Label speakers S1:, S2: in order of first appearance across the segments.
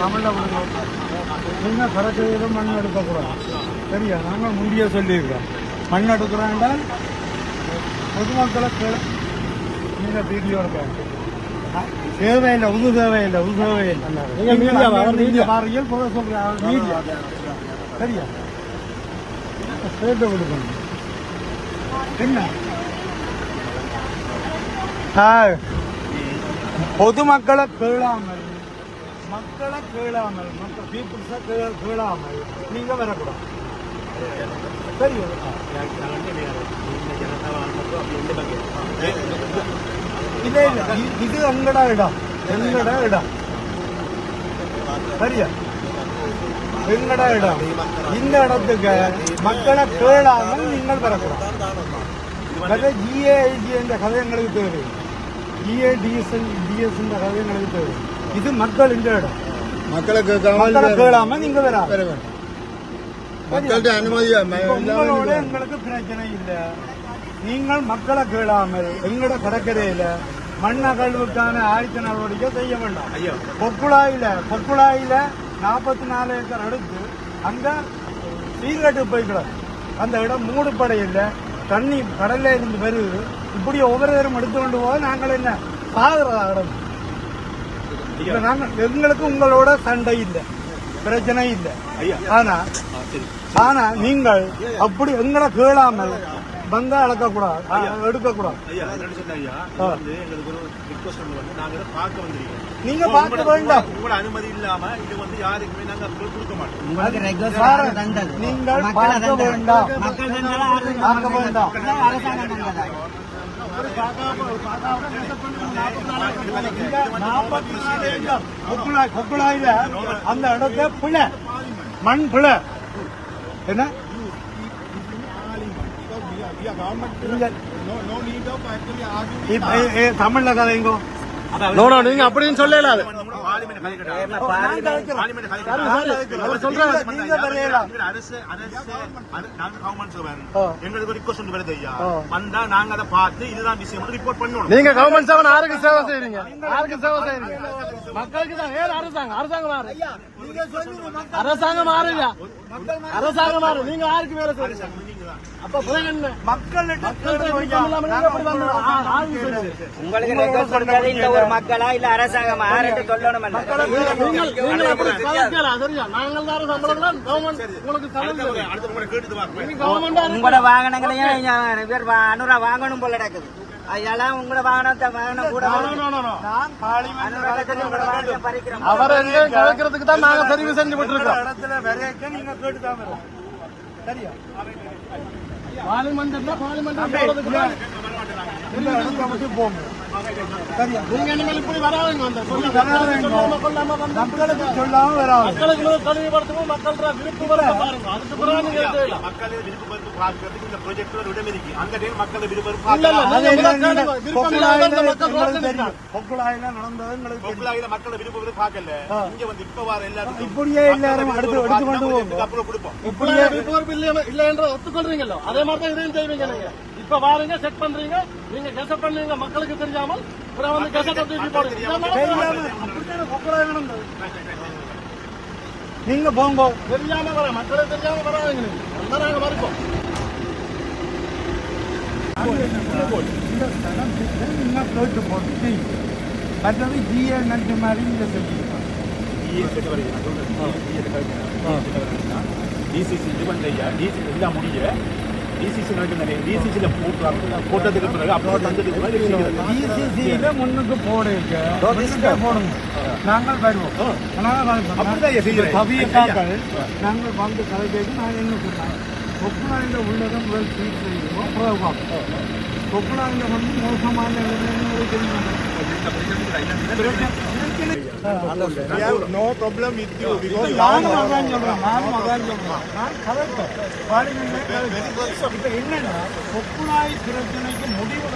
S1: தமிழ்ல கொடுங்க. நீங்க கடற்கரையில மண் எடுக்கக்கூடாது. சரியா? நாங்கள் முந்திய சொல்லியிருக்கோம். மண் எடுக்கிறாண்டா பொதுமக்களை நீங்க வீடியோ இருக்காங்க. தேவையில்லை, உது தேவையில்லை, உது தேவையில்லை. பாருங்கள் போக சொல்றீங்க. சரியா? சேர்த்து கொடுக்கணும். என்ன பொதுமக்களை கேளாமல் மக்கள் பீப்புள்ஸை கேளாமல் நீங்க வரக்கூடாது. சரியா? இல்ல இல்ல, இது எங்கட இடம், சரியா? எங்கட இடம். இந்த இடத்துக்கு மக்களை கேளாமல் நீங்கள் வரக்கூடாது. GAIG என்ற கதை எங்களுக்கு தேவை, GADS கதை எங்களுக்கு தேவை. இது மக்கள் இந்த இடம். மக்களை கேளாம நீங்க வர உங்களோட எங்களுக்கு பிரச்சனை இல்லை. நீங்கள் மக்களை கேளாமல் எங்களோட கடற்கரையில மண் அகழ்வுக்கான ஆயத்த நடவடிக்கை செய்ய வேண்டாம். பொக்குழாயில 44 ஏக்கர் எடுத்து அங்க சீர்கட்டு போய்க்கலாம். அந்த இடம் மூடுப்படையில் தண்ணி கடல்ல இருந்து வருது. இப்படி ஒவ்வொருவரும் எடுத்துக்கொண்டு போக நாங்கள் என்ன சாகுறதா இடம்? எங்களுக்கு உங்களோட சண்டை இல்லை, பிரச்சனை இல்லை. ஆனா நீங்கள் அப்படி எங்களை கேளாமல் பங்கா அளக்கக்கூடாது, எடுக்கக்கூடாது. நீங்க பார்க்க வேண்டாம். உங்களோட அனுமதி இல்லாம இது வந்து யாருக்குமே நாங்க கொடுக்க மாட்டோம். நீங்கள் பார்க்க வேண்டாம், பார்க்க வேண்டாம். கொக்குழாயில அந்த இடத்த பிழை, மண் பிழை. என்ன தமிழ்ல கதைங்கோ நீங்க அப்படின்னு சொல்லல. நீங்க கவர்மெண்ட் சேவை யாருக்கு சேவை செய்றீங்க? மக்களுக்கு தான். அரசாங்கம் மாறுங்க, அரசாங்கம் மாறு. நீங்க யாருக்கு வேலை செய்றீங்க? அப்ப உங்களுக்கு இந்த ஒரு மக்களா இல்ல அரசாங்கம் சொல்லணும். உங்களோட வாகனங்களையும் அனுரா வாங்கணும் போல நடக்குது. அதெல்லாம் உங்களோட வாகனம் கூட அவரை கலைக்கிறதுக்கு தான் நாங்க தெரிவு செஞ்சு விட்டு இருக்கோம். இடத்துல வரைக்க நீங்க கேட்டுதான் வரும். சரியா? பார்லிமெண்ட் போங்க. சரியா? நீங்க இனிமேல் இப்படி வராதுங்க. மக்களுக்கு சொல்லாம வராது. மக்களுக்கு தெளிவுபடுத்தவும் மக்கள் விருப்பம் வர பாருங்க. அதுக்கு பிறகு நீங்க மக்கள் விருப்பம் பார்க்கறதுக்கு இந்த ப்ராஜெக்ட்ல இடம் இருக்கு. அந்த டைம் மக்கள் விருப்பம் பொக்குழாயில நடந்தது. பொக்குழாயில மக்கள் விருப்பம் பார்க்கல. இங்க வந்து இப்ப வர எல்லாரும் இப்படியே எல்லாரும் அடுத்து எடுத்துக்கொண்டு போவோம். அப்புறம் கொடுப்போம். இப்படியே விருப்பம் இல்ல என்ற ஒத்துக்கொள்றீங்களோ அதே மாதிரி தான் இதையும் செய்வீங்க. நீங்க இப்ப வாருங்க, செட் பண்றீங்க, நீங்க கெசட் பண்ணுவீங்க. மக்களுக்கு தெரியாமல் வந்து கெசட் நீங்க போங்க. தெரியாம வர மக்களுக்கு தெரியாம வராதுங்க. நீங்க நாங்க மறுப்போம். இந்த ஸ்தலம் இன்னும் கேட்டு போட்டு மற்றது GA நட்டு மாதிரி இந்த சொல்லியிருக்காங்க. DCC இது பண்றையா DCC எல்லாம் முடிய DCC DCC போட்டதுக்கு பிறகு அப்புறம் தந்ததுக்கு DCC முன்னுக்கு போடுங்க போடுங்க. நாங்கள் வருவோம். நாங்கள் வந்து கதை கேட்டு நாங்கள் என்ன சொன்னாங்க, கொக்குழாயில உள்ளதும் முதல் ட்ரீட் செய்வோம். அப்புறம் கொக்குழாயில வந்து மோசமான no problem with you because என்னன்னா கொக்குழாய் பிரச்சனைக்கு முடிவு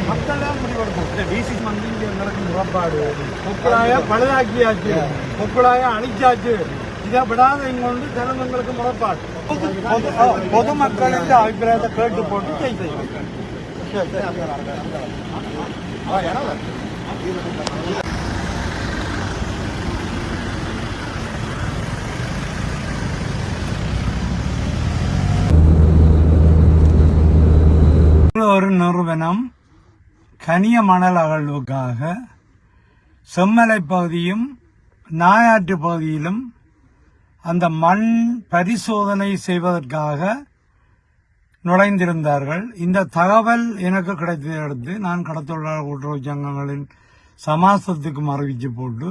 S1: மக்கள் தான் முடிவெடுக்கும். டிசி வந்து இங்க நடக்கும் முறைப்பாடு கொக்குழாய பழுதாக்கியாச்சு, கொக்குழாய அழிச்சாச்சு.
S2: இதை விடாதையும் கொண்டு ஜனங்களுக்கு முறைப்பாடு பொதுமக்களின் அபிப்பிராயத்தை கேட்டு போட்டு செய்து ஒரு நிறுவனம் கனிய மணல் அகழ்வுக்காக செம்மலை பகுதியும் நாயாற்று பகுதியிலும் அந்த மண் பரிசோதனை செய்வதற்காக நுழைந்திருந்தார்கள். இந்த தகவல் எனக்கு கிடைத்ததை அடுத்து நான் கடத்தொழிலாளர் கூட்டுறவு சங்கங்களின் சமாசத்துக்கு அறிவிச்சு போட்டு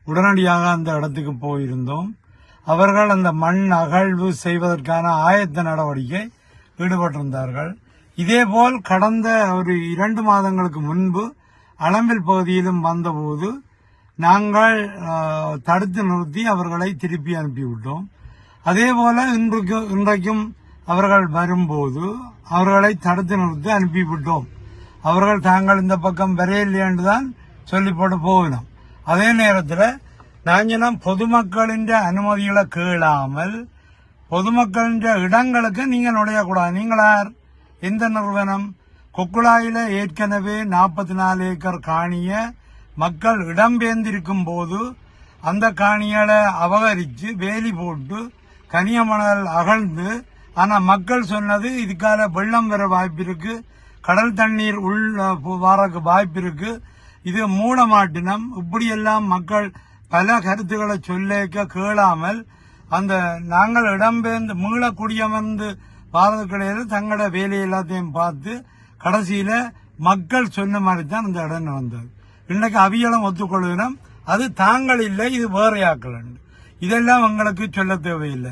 S2: உடனடியாக அந்த இடத்துக்கு போயிருந்தோம். அவர்கள் அந்த மண் அகழ்வு செய்வதற்கான ஆயத்த நடவடிக்கை ஈடுபட்டிருந்தார்கள். இதேபோல் கடந்த ஒரு 2 மாதங்களுக்கு முன்பு அளம்பில் பகுதியிலும் வந்தபோது நாங்கள் தடுத்து நிறுத்தி அவர்களை திருப்பி அனுப்பிவிட்டோம். அதேபோல இன்றைக்கும் அவர்கள் வரும்போது அவர்களை தடுத்து நிறுத்தி அனுப்பிவிட்டோம். அவர்கள் தாங்கள் இந்த பக்கம் வரையில்லை என்றுதான் சொல்லி போட்டு போகணும். அதே நேரத்தில் நாங்கள் பொதுமக்களின் அனுமதிகளை கேளாமல் பொதுமக்களின் இடங்களுக்கு நீங்க நுழையக்கூடாது. நீங்களார் எந்த நிறுவனம்? கொக்குழாயில ஏற்கனவே 44 ஏக்கர் காணிய மக்கள் இடம்பெயர்ந்திருக்கும் போது அந்த காணிகளை அபகரித்து வேலி போட்டு கனியமணல் அகழ்ந்து, ஆனா மக்கள் சொன்னது இதுக்கால வெள்ளம் வர வாய்ப்பு இருக்கு, கடல் தண்ணீர் வாரக்கு வாய்ப்பு இருக்கு, இது மூட மாட்டினம், இப்படியெல்லாம் மக்கள் பல கருத்துக்களை சொல்லிக்க கேளாமல் அந்த நாங்கள் இடம்பெயர்ந்து மீள குடியமர்ந்து பாரத கிடையாது தங்களோட வேலை எல்லாத்தையும் பார்த்து கடைசியில மக்கள் சொன்ன மாதிரி தான் அந்த இடம் வந்தது. இன்னைக்கு அவியலம் ஒத்துக்கொள்கிறோம், அது தாங்கள் இல்லை, இது வேற ஆக்கள். இதெல்லாம் எங்களுக்கு சொல்ல தேவையில்லை.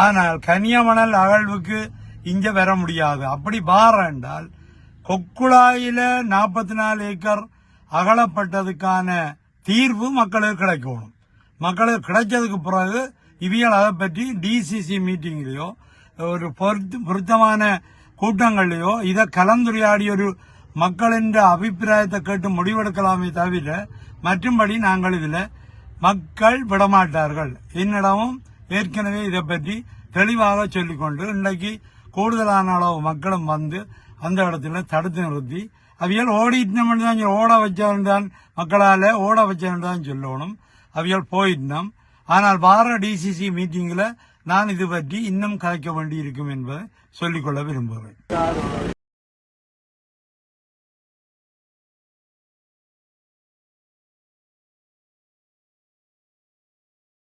S2: ஆனால் கனியமணல் அகழ்வுக்கு இங்க வர முடியாது. அப்படி வார என்றால் கொக்குழாயில 44 ஏக்கர் அகலப்பட்டதுக்கான தீர்வு மக்களுக்கு கிடைக்கணும். மக்களுக்கு கிடைச்சதுக்கு பிறகு இவியல் அதை பற்றி டிசிசி மீட்டிங்லயோ ஒரு பொருத்தமான கூட்டங்கள்லயோ இதை கலந்துரையாடி ஒரு மக்களின் அபிப்பிராயத்தை கேட்டு முடிவெடுக்கலாமே தவிர மற்றும்படி நாங்கள் இதுல மக்கள் விடமாட்டார்கள். என்னிடமும் ஏற்கனவே இதை பற்றி தெளிவாக சொல்லிக்கொண்டு இன்றைக்கு கூடுதலான அளவு மக்களும் வந்து அந்த இடத்துல தடுத்து நிறுத்தி அவியல் ஓடிட்டு ஓட வச்சான் மக்களால ஓட வச்சான் சொல்லணும். அவியல் போயிட்டோம். ஆனால் வார டிசிசி மீட்டிங்ல நான் இது பற்றி இன்னும் கலைக்க வேண்டி இருக்கும் என்பதை சொல்லிக்கொள்ள விரும்புகிறேன்.